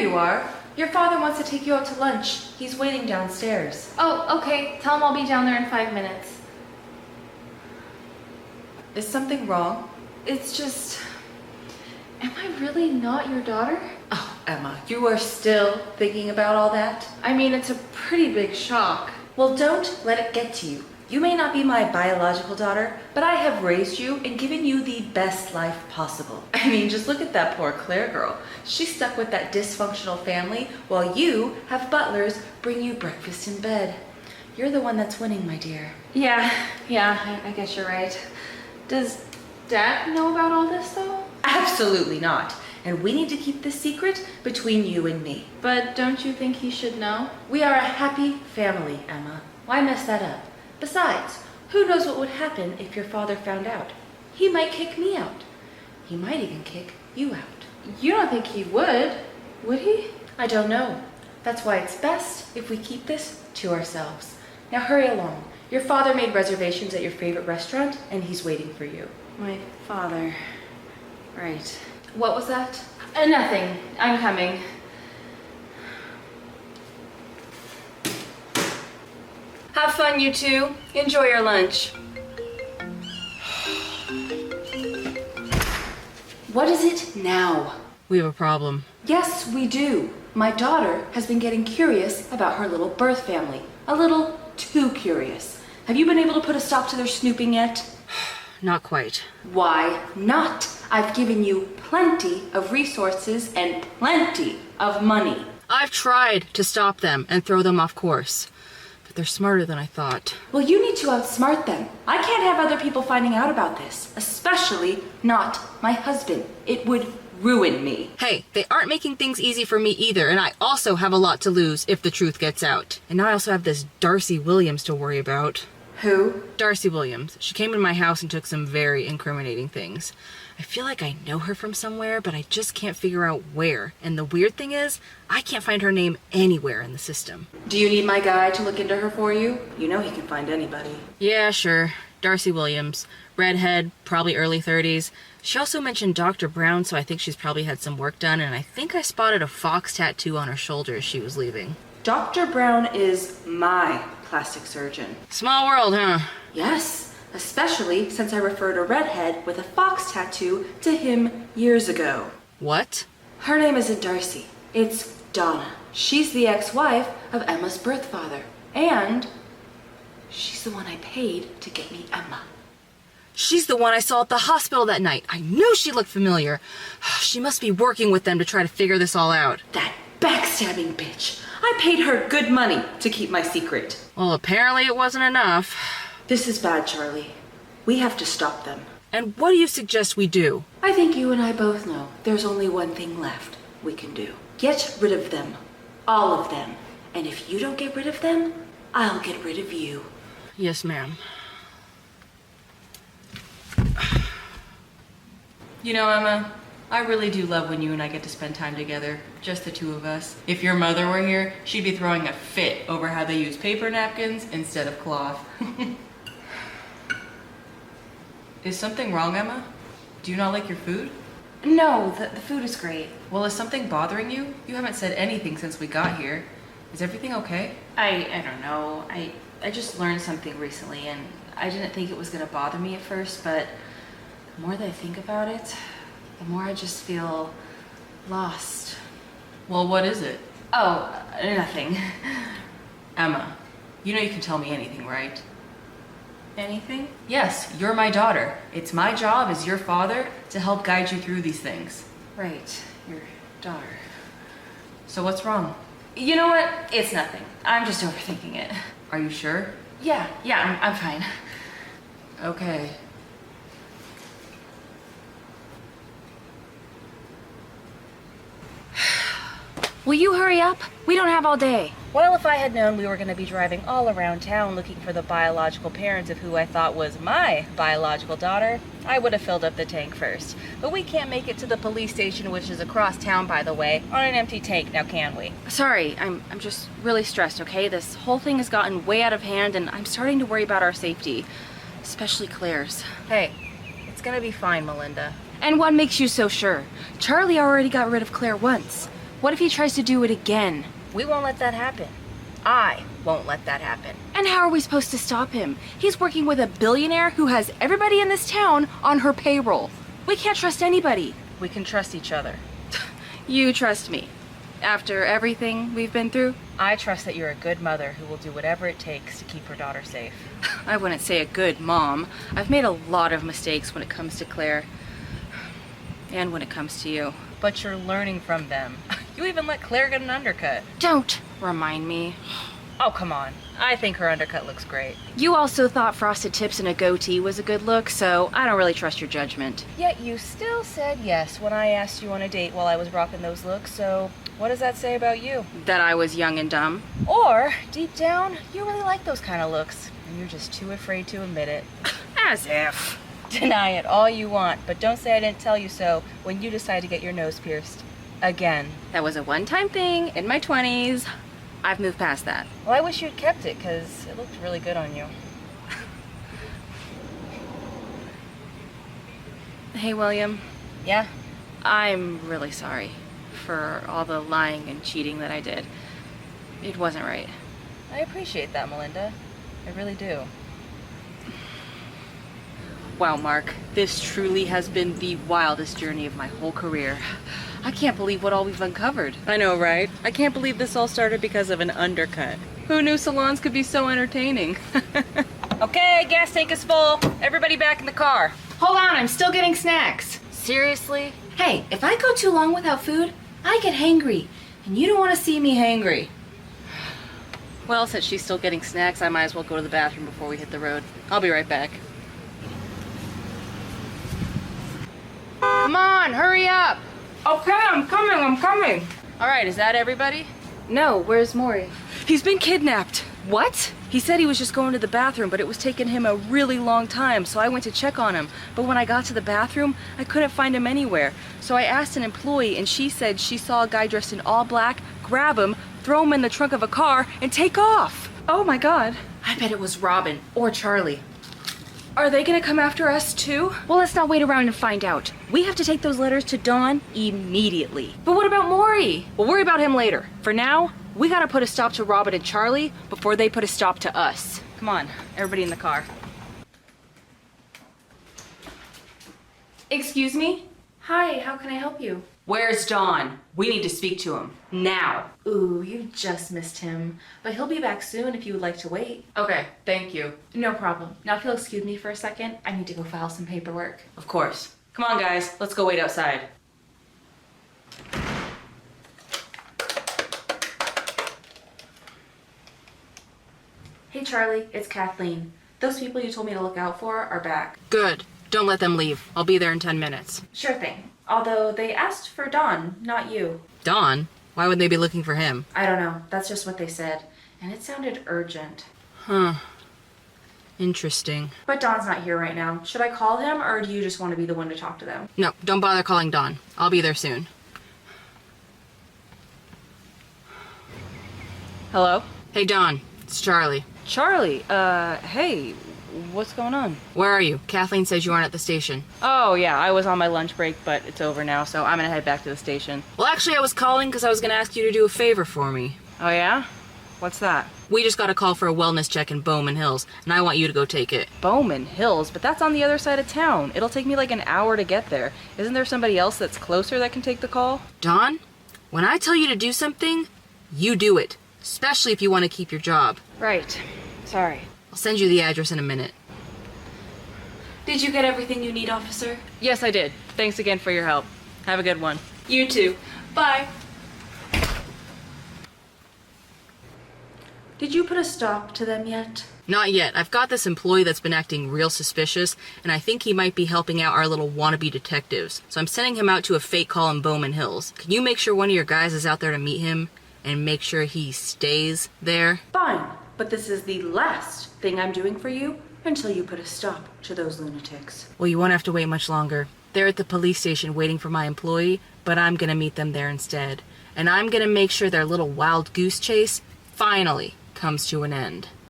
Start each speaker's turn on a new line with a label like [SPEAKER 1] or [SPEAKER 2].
[SPEAKER 1] you are. Your father wants to take you out to lunch. He's waiting downstairs.
[SPEAKER 2] Oh, okay. Tell him I'll be down there in 5 minutes.
[SPEAKER 1] Is something wrong?
[SPEAKER 2] It's just... Am I really not your daughter?
[SPEAKER 1] Oh, Emma, you are still thinking about all that?
[SPEAKER 2] I mean, it's a pretty big shock.
[SPEAKER 1] Well, don't let it get to you. You may not be my biological daughter, but I have raised you and given you the best life possible. I mean, just look at that poor Claire girl. She's stuck with that dysfunctional family while you have butlers bring you breakfast in bed. You're the one that's winning, my dear.
[SPEAKER 2] Yeah, I guess you're right. Does Dad know about all this, though?
[SPEAKER 1] Absolutely not. And we need to keep this secret between you and me.
[SPEAKER 2] But don't you think he should know?
[SPEAKER 1] We are a happy family, Emma. Why mess that up? Besides, who knows what would happen if your father found out? He might kick me out. He might even kick you out.
[SPEAKER 2] You don't think he would he?
[SPEAKER 1] I don't know. That's why it's best if we keep this to ourselves. Now hurry along. Your father made reservations at your favorite restaurant, and he's waiting for you.
[SPEAKER 2] My father. Right.
[SPEAKER 1] What was that?
[SPEAKER 2] Nothing. I'm coming.
[SPEAKER 1] Have fun, you two. Enjoy your lunch. What is it now?
[SPEAKER 3] We have a problem.
[SPEAKER 1] Yes, we do. My daughter has been getting curious about her little birth family. A little too curious. Have you been able to put a stop to their snooping yet?
[SPEAKER 3] Not quite.
[SPEAKER 1] Why not? I've given you plenty of resources and plenty of money.
[SPEAKER 3] I've tried to stop them and throw them off course, but they're smarter than I thought.
[SPEAKER 1] Well, you need to outsmart them. I can't have other people finding out about this, especially not my husband. It would ruin me.
[SPEAKER 3] Hey, they aren't making things easy for me either, and I also have a lot to lose if the truth gets out. And now I also have this Darcy Williams to worry about.
[SPEAKER 1] Who?
[SPEAKER 3] Darcy Williams. She came in my house and took some very incriminating things. I feel like I know her from somewhere, but I just can't figure out where. And the weird thing is, I can't find her name anywhere in the system.
[SPEAKER 1] Do you need my guy to look into her for you? You know he can find anybody.
[SPEAKER 3] Yeah, sure. Darcy Williams. Redhead, probably early 30s. She also mentioned Dr. Brown, so I think she's probably had some work done, and I think I spotted a fox tattoo on her shoulder as she was leaving.
[SPEAKER 1] Dr. Brown is my plastic surgeon.
[SPEAKER 3] Small world, huh?
[SPEAKER 1] Yes, especially since I referred a redhead with a fox tattoo to him years ago.
[SPEAKER 3] What?
[SPEAKER 1] Her name isn't Darcy. It's Donna. She's the ex-wife of Emma's birth father. And she's the one I paid to get me Emma.
[SPEAKER 3] She's the one I saw at the hospital that night. I knew she looked familiar. She must be working with them to try to figure this all out.
[SPEAKER 1] That backstabbing bitch. I paid her good money to keep my secret.
[SPEAKER 3] Well, apparently it wasn't enough.
[SPEAKER 1] This is bad, Charlie. We have to stop them.
[SPEAKER 3] And what do you suggest we do?
[SPEAKER 1] I think you and I both know there's only one thing left we can do. Get rid of them. All of them. And if you don't get rid of them, I'll get rid of you.
[SPEAKER 3] Yes, ma'am.
[SPEAKER 4] You know, Emma, I really do love when you and I get to spend time together, just the two of us. If your mother were here, she'd be throwing a fit over how they use paper napkins instead of cloth. Is something wrong, Emma? Do you not like your food?
[SPEAKER 1] No, the food is great.
[SPEAKER 4] Well, is something bothering you? You haven't said anything since we got here. Is everything okay?
[SPEAKER 2] I don't know. I just learned something recently, and I didn't think it was going to bother me at first, but the more that I think about it, the more I just feel lost.
[SPEAKER 4] Well, what is it?
[SPEAKER 2] Oh, nothing.
[SPEAKER 4] Emma, you know you can tell me anything, right?
[SPEAKER 2] Anything?
[SPEAKER 4] Yes, you're my daughter. It's my job as your father to help guide you through these things.
[SPEAKER 2] Right, your daughter.
[SPEAKER 4] So what's wrong?
[SPEAKER 2] You know what? It's nothing. I'm just overthinking it.
[SPEAKER 4] Are you sure?
[SPEAKER 2] Yeah, I'm fine.
[SPEAKER 4] Okay.
[SPEAKER 1] Will you hurry up? We don't have all day. Well, if I had known we were going to be driving all around town looking for the biological parents of who I thought was my biological daughter, I would have filled up the tank first. But we can't make it to the police station, which is across town, by the way, on an empty tank, now can we? Sorry, I'm just really stressed, okay? This whole thing has gotten way out of hand, and I'm starting to worry about our safety, especially Claire's. Hey, it's gonna be fine, Melinda. And what makes you so sure? Charlie already got rid of Claire once. What if he tries to do it again?
[SPEAKER 3] We won't let that happen. I won't let that happen.
[SPEAKER 1] And how are we supposed to stop him? He's working with a billionaire who has everybody in this town on her payroll. We can't trust anybody.
[SPEAKER 3] We can trust each other.
[SPEAKER 1] You trust me. After everything we've been through?
[SPEAKER 3] I trust that you're a good mother who will do whatever it takes to keep her daughter safe.
[SPEAKER 1] I wouldn't say a good mom. I've made a lot of mistakes when it comes to Claire. And when it comes to you.
[SPEAKER 3] But you're learning from them. You even let Claire get an undercut.
[SPEAKER 1] Don't remind me.
[SPEAKER 3] Oh, come on. I think her undercut looks great.
[SPEAKER 1] You also thought frosted tips and a goatee was a good look, so I don't really trust your judgment.
[SPEAKER 3] Yet you still said yes when I asked you on a date while I was rocking those looks, so what does that say about you?
[SPEAKER 1] That I was young and dumb.
[SPEAKER 3] Or, deep down, you really like those kind of looks, and you're just too afraid to admit it.
[SPEAKER 1] As if.
[SPEAKER 3] Deny it all you want, but don't say I didn't tell you so when you decide to get your nose pierced. Again.
[SPEAKER 1] That was a one-time thing in my 20s. I've moved past that.
[SPEAKER 3] Well, I wish you'd kept it, because it looked really good on you.
[SPEAKER 1] Hey, William.
[SPEAKER 3] Yeah?
[SPEAKER 1] I'm really sorry for all the lying and cheating that I did. It wasn't right.
[SPEAKER 3] I appreciate that, Melinda. I really do.
[SPEAKER 1] Wow, Mark, this truly has been the wildest journey of my whole career. I can't believe what all we've uncovered.
[SPEAKER 4] I know, right? I can't believe this all started because of an undercut. Who knew salons could be so entertaining?
[SPEAKER 3] Okay, gas tank is full. Everybody back in the car.
[SPEAKER 1] Hold on, I'm still getting snacks.
[SPEAKER 3] Seriously?
[SPEAKER 1] Hey, if I go too long without food, I get hangry, and you don't want to see me hangry.
[SPEAKER 4] Well, since she's still getting snacks, I might as well go to the bathroom before we hit the road. I'll be right back.
[SPEAKER 1] Come on, hurry up.
[SPEAKER 3] Okay, I'm coming.
[SPEAKER 4] All right, is that everybody?
[SPEAKER 1] No, where's Maury?
[SPEAKER 4] He's been kidnapped.
[SPEAKER 1] What?
[SPEAKER 4] He said he was just going to the bathroom, but it was taking him a really long time, so I went to check on him. But when I got to the bathroom, I couldn't find him anywhere. So I asked an employee, and she said she saw a guy dressed in all black grab him, throw him in the trunk of a car, and take off.
[SPEAKER 1] Oh my God. I bet it was Robin or Charlie.
[SPEAKER 4] Are they gonna come after us too?
[SPEAKER 1] Well, let's not wait around and find out. We have to take those letters to Dawn immediately.
[SPEAKER 4] But what about Maury?
[SPEAKER 1] We'll worry about him later. For now, we gotta put a stop to Robin and Charlie before they put a stop to us.
[SPEAKER 4] Come on, everybody in the car.
[SPEAKER 1] Excuse me? Hi, how can I help you?
[SPEAKER 4] Where's Don? We need to speak to him. Now.
[SPEAKER 1] Ooh, you just missed him. But he'll be back soon if you would like to wait.
[SPEAKER 4] Okay, thank you.
[SPEAKER 1] No problem. Now if you'll excuse me for a second, I need to go file some paperwork.
[SPEAKER 4] Of course. Come on, guys, let's go wait outside.
[SPEAKER 1] Hey Charlie, it's Kathleen. Those people you told me to look out for are back.
[SPEAKER 3] Good. Don't let them leave. I'll be there in 10 minutes.
[SPEAKER 1] Sure thing. Although they asked for Dawn, not you.
[SPEAKER 3] Don? Why would they be looking for him?
[SPEAKER 1] I don't know. That's just what they said. And it sounded urgent.
[SPEAKER 3] Huh. Interesting.
[SPEAKER 1] But Dawn's not here right now. Should I call him, or do you just want to be the one to talk to them?
[SPEAKER 3] No, don't bother calling Don. I'll be there soon.
[SPEAKER 4] Hello?
[SPEAKER 3] Hey, Don. It's Charlie.
[SPEAKER 4] Charlie, hey, what's going on?
[SPEAKER 3] Where are you? Kathleen says you aren't at the station.
[SPEAKER 4] Oh, yeah, I was on my lunch break, but it's over now, so I'm gonna head back to the station.
[SPEAKER 3] Well, actually, I was calling because I was going to ask you to do a favor for me.
[SPEAKER 4] Oh, yeah? What's that?
[SPEAKER 3] We just got a call for a wellness check in Bowman Hills, and I want you to go take it.
[SPEAKER 4] Bowman Hills, but that's on the other side of town. It'll take me like an hour to get there. Isn't there somebody else that's closer that can take the call?
[SPEAKER 3] Don, when I tell you to do something, you do it. Especially if you want to keep your job.
[SPEAKER 1] Right. Sorry.
[SPEAKER 3] I'll send you the address in a minute.
[SPEAKER 1] Did you get everything you need, officer?
[SPEAKER 4] Yes, I did. Thanks again for your help. Have a good one.
[SPEAKER 1] You too. Bye. Did you put a stop to them yet?
[SPEAKER 3] Not yet. I've got this employee that's been acting real suspicious, and I think he might be helping out our little wannabe detectives. So I'm sending him out to a fake call in Bowman Hills. Can you make sure one of your guys is out there to meet him? And make sure he stays there?
[SPEAKER 1] Fine, but this is the last thing I'm doing for you until you put a stop to those lunatics.
[SPEAKER 3] Well, you won't have to wait much longer. They're at the police station waiting for my employee, but I'm gonna meet them there instead. And I'm gonna make sure their little wild goose chase finally comes to an end.